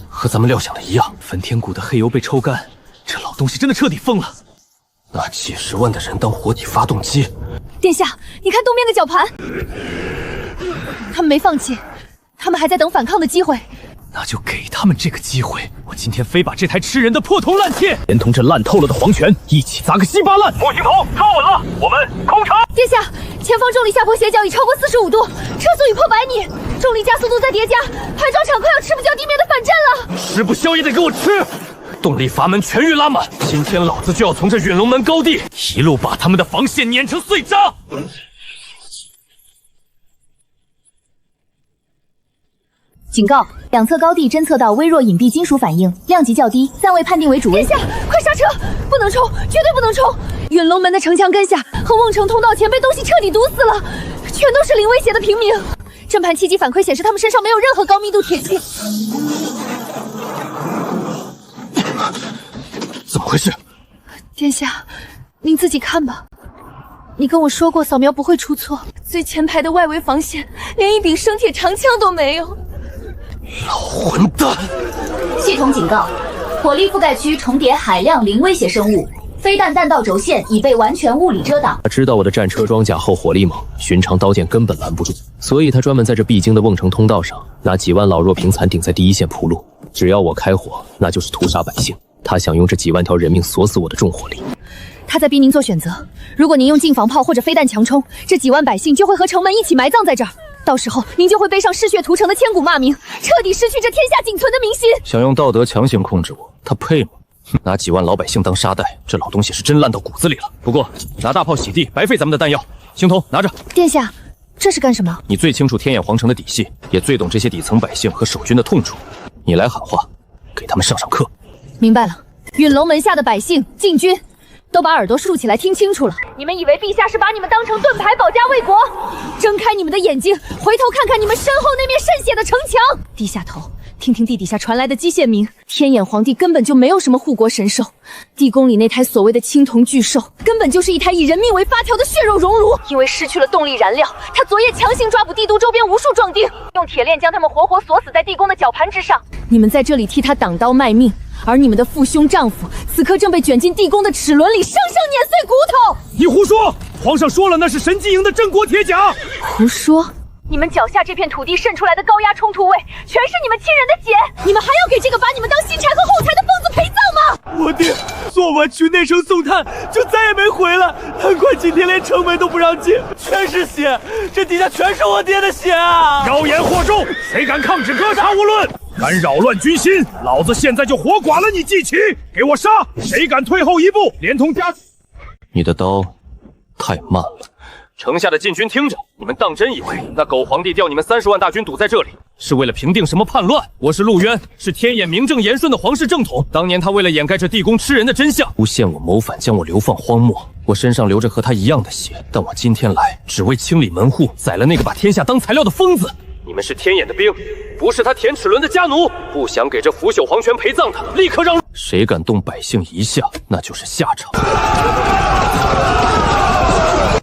和咱们料想的一样，焚天谷的黑油被抽干，这老东西真的彻底疯了。拿几10万的人当活体发动机。殿下，你看东边的绞盘，他们没放弃，他们还在等反抗的机会。那就给他们这个机会，我今天非把这台吃人的破铜烂铁，连同这烂透了的黄泉一起砸个稀巴烂。火星筒靠稳了，我们空城。殿下，前方重力下坡斜角已超过45度，车速已破100米，重力加速度在叠加，排装场快要吃不消地面的反震了。吃不消也得给我吃！动力阀门全域拉满，今天老子就要从这陨龙门高地一路把他们的防线碾成碎渣。警告：两侧高地侦测到微弱隐蔽金属反应，量级较低，暂未判定为主危。殿下，快刹车！不能冲，绝对不能冲！陨龙门的城墙根下和瓮城通道前被东西彻底堵死了，全都是零威胁的平民。正盘7级反馈显示他们身上没有任何高密度铁器。怎么回事？殿下，您自己看吧。你跟我说过，扫描不会出错。最前排的外围防线连一柄生铁长枪都没有。老混蛋！系统警告：火力覆盖区重叠海量零威胁生物，飞弹弹道轴线已被完全物理遮挡。他知道我的战车装甲后火力猛，寻常刀剑根本拦不住，所以他专门在这必经的瓮城通道上，拿几万老弱贫残顶在第一线铺路。只要我开火，那就是屠杀百姓。他想用这几万条人命锁死我的重火力。他在逼您做选择，如果您用近防炮或者飞弹强冲，这几万百姓就会和城门一起埋葬在这儿，到时候您就会背上嗜血屠城的千古骂名，彻底失去这天下仅存的民心。想用道德强行控制我，他配吗？拿几万老百姓当沙袋，这老东西是真烂到骨子里了。不过拿大炮洗地，白费咱们的弹药。星童，拿着。殿下，这是干什么？你最清楚天眼皇城的底细，也最懂这些底层百姓和守军的痛处，你来喊话，给他们上上课。明白了，陨龙门下的百姓禁军都把耳朵竖起来听清楚了，你们以为陛下是把你们当成盾牌保家卫国？睁开你们的眼睛，回头看看你们身后那面渗血的城墙，低下头听听地底下传来的机械鸣。天眼皇帝根本就没有什么护国神兽，地宫里那台所谓的青铜巨兽根本就是一台以人命为发条的血肉熔炉。因为失去了动力燃料，他昨夜强行抓捕帝都周边无数壮丁，用铁链将他们活活锁死在地宫的绞盘之上。你们在这里替他挡刀卖命，而你们的父兄丈夫此刻正被卷进地宫的齿轮里，生生碾碎骨头。你胡说！皇上说了，那是神机营的镇国铁甲。胡说！你们脚下这片土地渗出来的高压冲突位，全是你们亲人的血！你们还要给这个把你们当新柴和后柴的疯子陪葬吗？我爹昨晚去内城送炭，就再也没回来。难怪今天连城门都不让进，全是血，这底下全是我爹的血啊！妖言惑众，谁敢抗旨，格杀勿论！敢扰乱军心，老子现在就活剐了你祭旗！给我杀！谁敢退后一步，连同家……你的刀太慢了。城下的禁军听着，你们当真以为那狗皇帝调你们30万大军堵在这里，是为了平定什么叛乱？我是陆渊，是天眼名正言顺的皇室正统。当年他为了掩盖这地宫吃人的真相，诬陷我谋反，将我流放荒漠。我身上流着和他一样的血，但我今天来只为清理门户，宰了那个把天下当材料的疯子。你们是天眼的兵，不是他舔齿轮的家奴。不想给这腐朽皇权陪葬的，立刻让谁敢动百姓一下，那就是下场。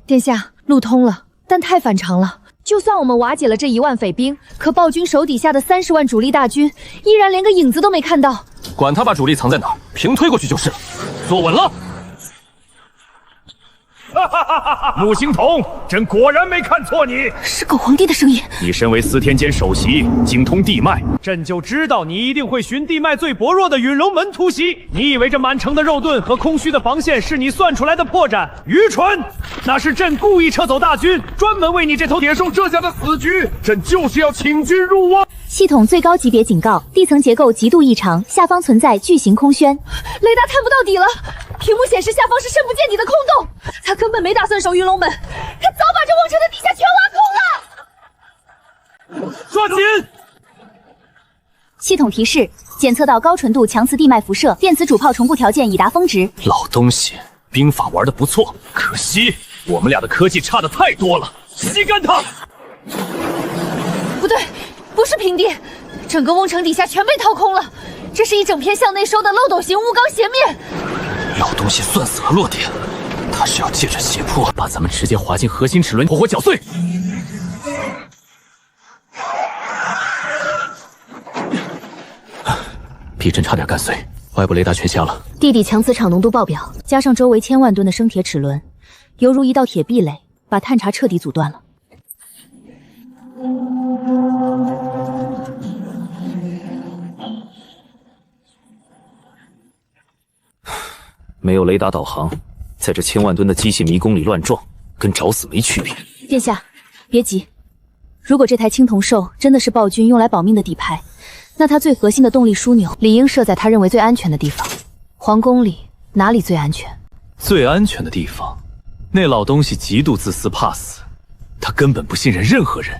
殿下，路通了，但太反常了。就算我们瓦解了这1万匪兵，可暴君手底下的30万主力大军，依然连个影子都没看到。管他把主力藏在哪儿，平推过去就是。坐稳了。穆星统，朕果然没看错你。是狗皇帝的声音。你身为司天监首席，精通地脉，朕就知道你一定会寻地脉最薄弱的陨龙门突袭。你以为这满城的肉盾和空虚的防线是你算出来的破绽？愚蠢！那是朕故意撤走大军，专门为你这头铁兽设下的死局。朕就是要请君入瓮。系统最高级别警告：地层结构极度异常，下方存在巨型空轩。雷达探不到底了，屏幕显示下方是深不见底的空洞。他根本没打算守云龙门，他早把这瓮城的地下全挖空了。抓紧！系统提示：检测到高纯度强磁地脉辐射，电磁主炮重布条件已达峰值。老东西，兵法玩得不错，可惜我们俩的科技差得太多了。吸干他！不对，不是平地，整个瓮城底下全被掏空了。这是一整片向内收的漏斗形钨钢斜面。老东西算死了落点，他是要借着斜坡把咱们直接滑进核心齿轮，活活搅碎。避震差点干碎，外部雷达全瞎了。地底强磁场浓度爆表，加上周围1000万吨的生铁齿轮，犹如一道铁壁垒，把探查彻底阻断了。没有雷达导航，在这1000万吨的机械迷宫里乱撞，跟找死没区别。殿下，别急。如果这台青铜兽真的是暴君用来保命的底牌，那它最核心的动力枢纽理应设在他认为最安全的地方。皇宫里哪里最安全？最安全的地方，那老东西极度自私怕死，他根本不信任任何人。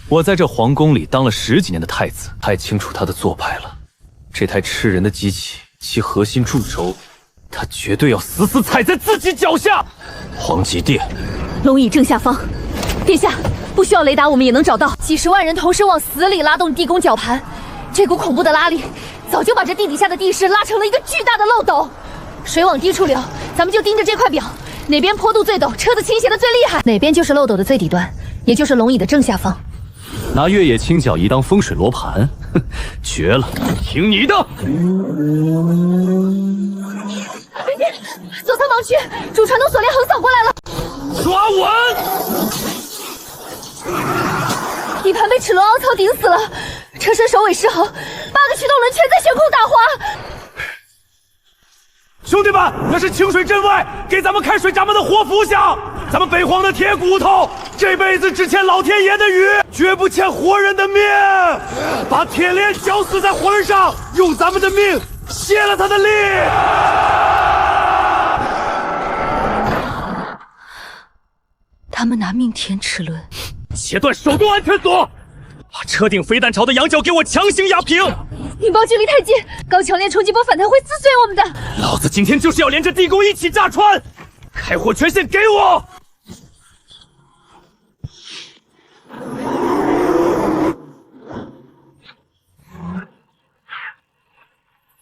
我在这皇宫里当了10几年的太子，太清楚他的做派了。这台吃人的机器，其核心柱轴，他绝对要死死踩在自己脚下。皇极殿，龙椅正下方。殿下，不需要雷达，我们也能找到。几十万人同时往死里拉动地宫绞盘，这股恐怖的拉力，早就把这地底下的地势拉成了一个巨大的漏斗。水往低处流，咱们就盯着这块表，哪边坡度最陡，车子倾斜的最厉害，哪边就是漏斗的最底端，也就是龙椅的正下方。拿越野倾角仪当风水罗盘，哼，绝了！听你的。左侧盲区，主传动锁链横扫过来了，抓稳！底盘被齿轮凹槽顶死了，车身首尾失衡，8个驱动轮全在悬空打滑。兄弟们，那是清水镇外给咱们开水闸门的活符像，咱们北荒的铁骨头，这辈子只欠老天爷的雨，绝不欠活人的命。把铁链绞死在环上，用咱们的命卸了他的力。他们拿命填齿轮，切断手动安全锁，把车顶飞弹巢的仰角给我强行压平。引爆距离太近，高强烈冲击波反弹会撕碎我们的。老子今天就是要连着地宫一起炸穿，开火权限给我！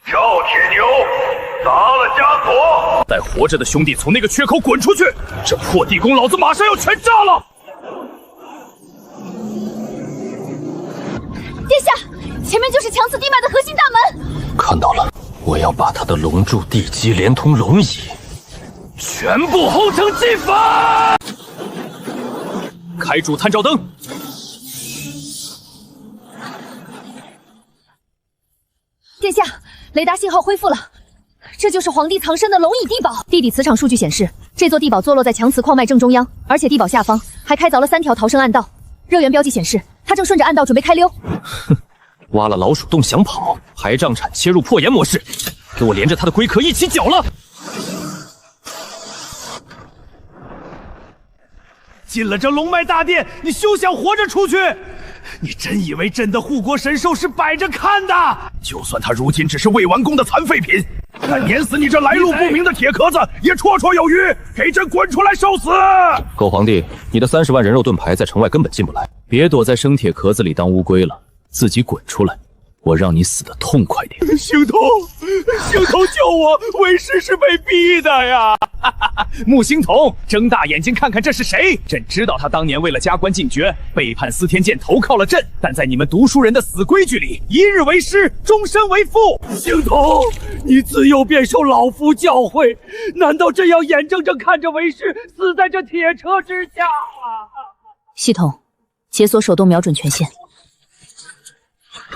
赵铁牛，砸了枷锁！带活着的兄弟从那个缺口滚出去！这破地宫，老子马上要全炸了！殿下，前面就是强磁地脉的核心大门。看到了，我要把他的龙柱、地基连同龙椅全部后程进反！开主探照灯。殿下，雷达信号恢复了，这就是皇帝藏身的龙椅地堡。地底磁场数据显示，这座地堡坐落在强磁矿脉正中央，而且地堡下方还开凿了3条逃生暗道。热源标记显示，他正顺着暗道准备开溜。哼，挖了老鼠洞想跑，排障铲切入破岩模式，给我连着他的龟壳一起搅了！进了这龙脉大殿，你休想活着出去！你真以为朕的护国神兽是摆着看的？就算他如今只是未完工的残废品，但碾死你这来路不明的铁壳子也绰绰有余！给朕滚出来受死！狗皇帝，你的30万人肉盾牌在城外根本进不来，别躲在生铁壳子里当乌龟了，自己滚出来！我让你死得痛快点。星童，星童救我！为师是被逼的呀！穆星童，睁大眼睛看看这是谁！朕知道他当年为了加官进爵，背叛司天监，投靠了朕。但在你们读书人的死规矩里，一日为师，终身为父。星童，你自幼便受老夫教诲，难道真要眼睁睁看着为师死在这铁车之下啊？系统，解锁手动瞄准权限。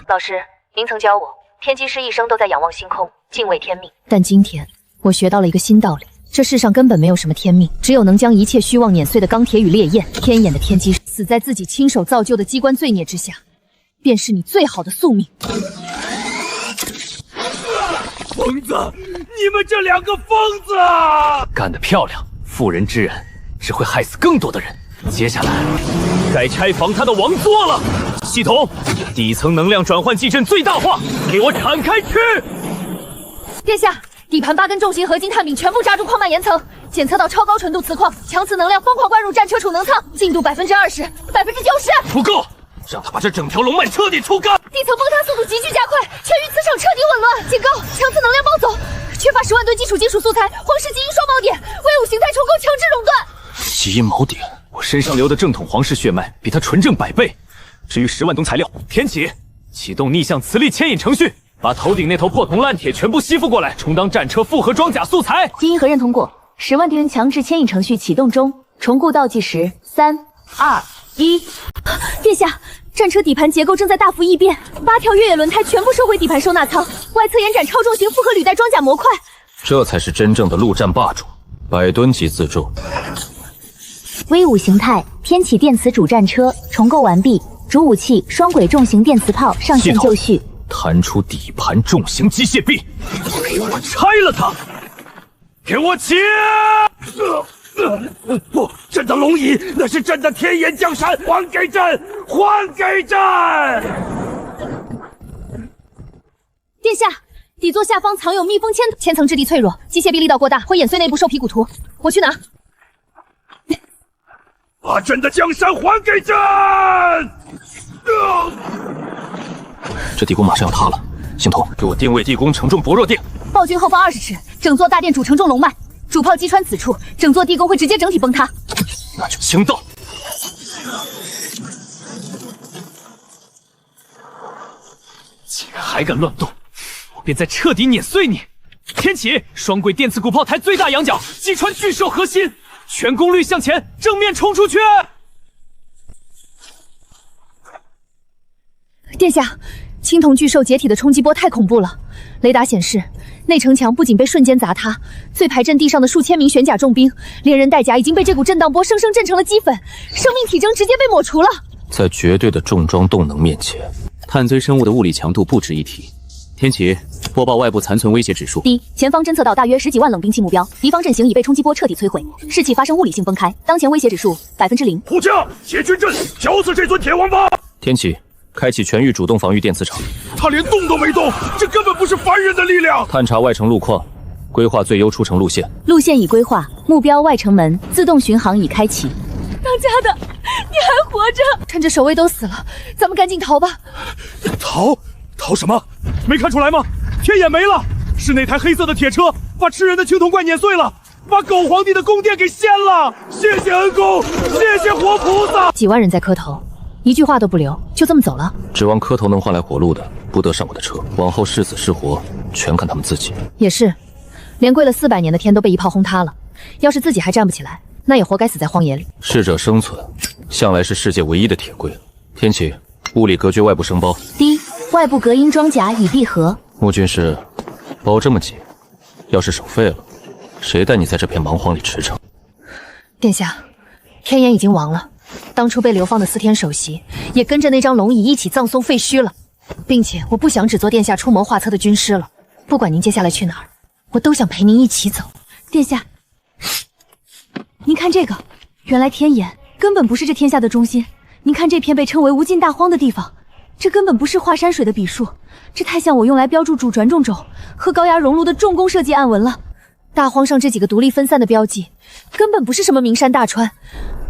老师，您曾教我，天机师一生都在仰望星空，敬畏天命。但今天我学到了一个新道理。这世上根本没有什么天命，只有能将一切虚妄碾碎的钢铁与烈焰。天眼的天机，死在自己亲手造就的机关罪孽之下，便是你最好的宿命。疯子，你们这两个疯子啊！干得漂亮！妇人之仁只会害死更多的人。接下来，该拆防他的王座了。系统，底层能量转换矩阵最大化，给我铲开去！殿下。底盘8根重型合金碳饼全部扎入矿脉岩层，检测到超高纯度磁矿，强磁能量疯狂灌入战车储能舱，进度20%、90%。不够，让他把这整条龙脉彻底抽干。地层崩塌速度急剧加快，全域磁场彻底紊乱。警告：强磁能量暴走，缺乏10万吨基础金属素材，皇室基因双锚点，威武形态重构强制熔断。基因锚点，我身上流的正统皇室血脉比他纯正100倍。至于10万吨材料，天启，启动逆向磁力牵引程序。把头顶那头破铜烂铁全部吸附过来，充当战车复合装甲素材。基因核认通过，10万吨强制牵引程序启动中，重构倒计时3、2、1。殿下，战车底盘结构正在大幅异变，8条越野轮胎全部收回底盘收纳舱，外侧延展超重型复合履带装甲模块。这才是真正的陆战霸主，100吨级自重。威武形态，天启电磁主战车重构完毕，主武器双轨重型电磁炮上线就绪。弹出底盘重型机械臂，给我拆了它！给我起！不，朕的龙椅那是朕的天眼江山，还给朕！还给朕！殿下，底座下方藏有密封千层质地脆弱，机械臂力道过大会碾碎内部兽皮骨图。我去拿。把朕的江山还给朕！这地宫马上要塌了，星童，给我定位地宫承重薄弱垫。暴君后方20尺，整座大殿主承重龙脉，主炮击穿此处，整座地宫会直接整体崩塌。那就轻造。竟然还敢乱动，我便再彻底碾碎你！天启，双轨电磁骨炮台最大仰角击穿巨兽核心，全功率向前，正面冲出去！殿下，青铜巨兽解体的冲击波太恐怖了，雷达显示内城墙不仅被瞬间砸塌，最排阵地上的数千名玄甲重兵，连人带甲已经被这股震荡波生生震成了齑粉，生命体征直接被抹除了。在绝对的重装动能面前，碳锥生物的物理强度不值一提。天启，播报外部残存威胁指数。第一，前方侦测到大约10几万冷兵器目标，敌方阵型已被冲击波彻底摧毁，士气发生物理性崩开，当前威胁指数0%。虎将，解军阵，绞死这尊铁王八！天启，开启全域主动防御电磁场。他连动都没动，这根本不是凡人的力量。探查外城路况，规划最优出城路线。路线已规划，目标外城门，自动巡航已开启。当家的，你还活着？趁着守卫都死了，咱们赶紧逃吧。逃？逃什么？没看出来吗？天眼没了，是那台黑色的铁车把吃人的青铜怪碾碎了，把狗皇帝的宫殿给掀了。谢谢恩公，谢谢活菩萨。几万人在磕头，一句话都不留，就这么走了。指望磕头能换来活路的，不得上我的车。往后是死是活，全看他们自己。也是，连跪了400年的天都被一炮轰塌了，要是自己还站不起来，那也活该死在荒野里。适者生存，向来是世界唯一的铁规。天启，物理隔绝外部声包。第一，外部隔音装甲已闭合。穆军师，包这么紧，要是手废了，谁带你在这片蛮荒里驰骋？殿下，天眼已经亡了，当初被流放的司天首席也跟着那张龙椅一起葬送废墟了，并且我不想只做殿下出谋划策的军师了。不管您接下来去哪儿，我都想陪您一起走。殿下，您看这个，原来天眼根本不是这天下的中心。您看这片被称为无尽大荒的地方，这根本不是画山水的笔数，这太像我用来标注主转重轴和高压熔炉的重工设计暗纹了。大荒上这几个独立分散的标记，根本不是什么名山大川，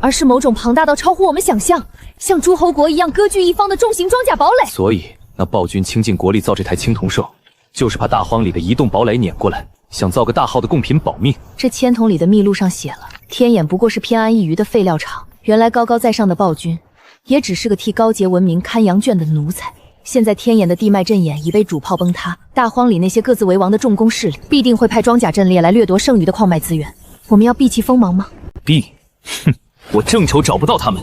而是某种庞大到超乎我们想象，像诸侯国一样割据一方的重型装甲堡垒。所以那暴君倾尽国力造这台青铜兽，就是怕大荒里的移动堡垒撵过来，想造个大号的贡品保命。这签筒里的密录上写了，天眼不过是偏安一隅的废料场。原来高高在上的暴君，也只是个替高洁文明看羊圈的奴才。现在天眼的地脉阵眼已被主炮崩塌，大荒里那些各自为王的重工势力必定会派装甲阵列来掠夺剩余的矿脉资源。我们要避其锋芒吗？避？哼，我正愁找不到他们。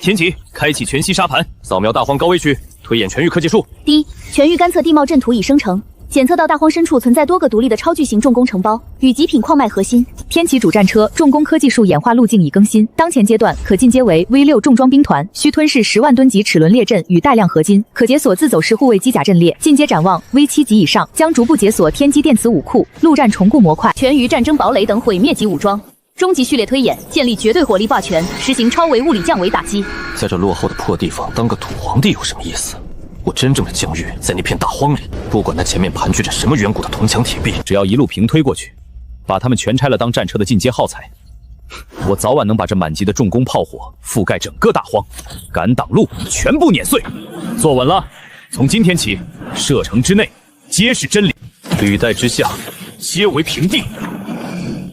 前期开启全息沙盘，扫描大荒高危区，推演全域科技树。第一，全域干测地貌阵图已生成。检测到大荒深处存在多个独立的超巨型重工城包与极品矿脉核心。天启主战车重工科技术演化路径已更新，当前阶段可进阶为 V6 重装兵团，需吞噬10万吨级齿轮列阵与带量合金，可解锁自走式护卫机甲阵列。进阶展望 V7 级以上，将逐步解锁天机电磁武库、陆战重固模块、全域战争堡垒等毁灭级武装。终极序列推演，建立绝对火力霸权，实行超维物理降维打击。在这落后的破地方当个土皇帝有什么意思？我真正的疆域在那片大荒里，不管那前面盘踞着什么远古的铜墙铁壁，只要一路平推过去，把他们全拆了当战车的进阶耗材，我早晚能把这满级的重工炮火覆盖整个大荒，敢挡路全部碾碎。坐稳了，从今天起，射程之内皆是真理，履带之下皆为平地。